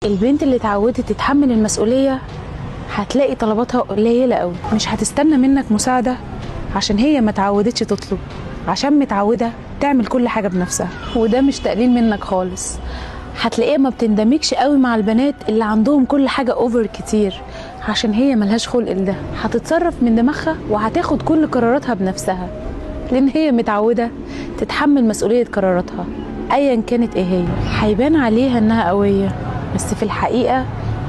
البنت اللي اتعودت تتحمل المسؤولية هتلاقي طلباتها قليلة قوي، مش هتستنى منك مساعدة عشان هي ما اتعودتش تطلب، عشان متعودة تعمل كل حاجة بنفسها. وده مش تقليل منك خالص. هتلاقيها ما بتندمجش قوي مع البنات اللي عندهم كل حاجة اوفر كتير، عشان هي ملهاش خلق لده. هتتصرف من دماغها وهتاخد كل قراراتها بنفسها، لان هي متعودة تتحمل مسؤولية قراراتها ايا كانت ايه هي. هيبان عليها انها قوية، بس في الحقيقة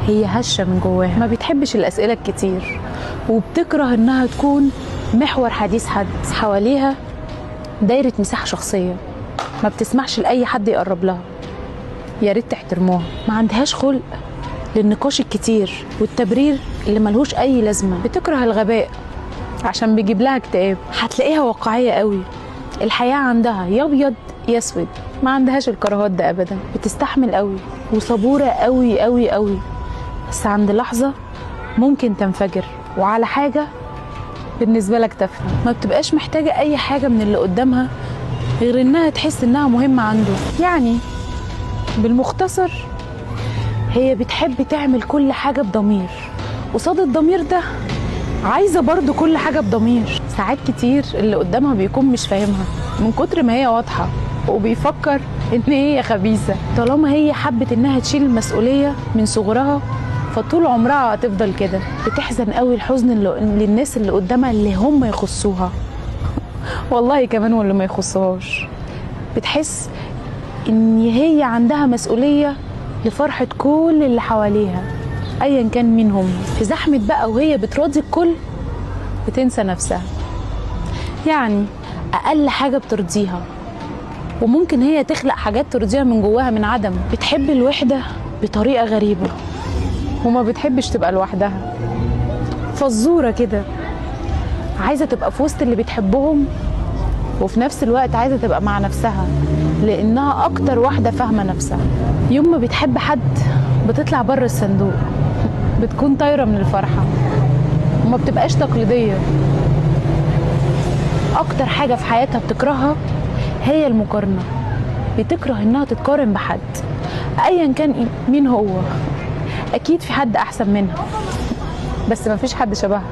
هي هشة من جواها. ما بتحبش الأسئلة الكتير، وبتكره إنها تكون محور حديث حد حواليها، دايرة مساحة شخصية. ما بتسمحش لأي حد يقرب لها، يا ريت تحترموها. ما عندهاش خلق للنقاش الكتير والتبرير اللي ملهوش أي لازمة. بتكره الغباء عشان بيجيب لها اكتئاب. هتلاقيها واقعية قوي، الحياة عندها يا أبيض يا أسود، ما عندهاش الكراهات ده أبدا. بتستحمل قوي وصبورة قوي قوي قوي، بس عند لحظة ممكن تنفجر وعلى حاجة بالنسبة لك تافهة. ما بتبقاش محتاجة أي حاجة من اللي قدامها غير إنها تحس إنها مهمة عنده. يعني بالمختصر هي بتحب تعمل كل حاجة بضمير، قصاد الضمير ده عايزة برضو كل حاجة بضمير. ساعات كتير اللي قدامها بيكون مش فاهمها من كتر ما هي واضحة، وبيفكر إن هي خبيثة. طالما هي حبت إنها تشيل المسؤولية من صغرها فطول عمرها هتفضل كده. بتحزن قوي الحزن للناس اللي قدامها اللي هم يخصوها، والله كمان واللي ما يخصهاش. بتحس ان هي عندها مسؤولية لفرحة كل اللي حواليها ايا كان مين هم. في زحمة بقى وهي بتراضي الكل بتنسى نفسها. يعني اقل حاجة بترضيها، وممكن هي تخلق حاجات ترضيها من جواها من عدم. بتحب الوحدة بطريقة غريبة، وما بتحبش تبقى لوحدها. فزورة كده، عايزة تبقى في وسط اللي بتحبهم، وفي نفس الوقت عايزة تبقى مع نفسها، لأنها أكتر واحدة فاهمة نفسها. يوم ما بتحب حد بتطلع بره الصندوق، بتكون طايرة من الفرحة وما بتبقاش تقليدية. أكتر حاجة في حياتها بتكرهها هي المقارنة. بتكره إنها تتقارن بحد أيا كان مين هو. أكيد في حد أحسن منها، بس مفيش حد شبهها.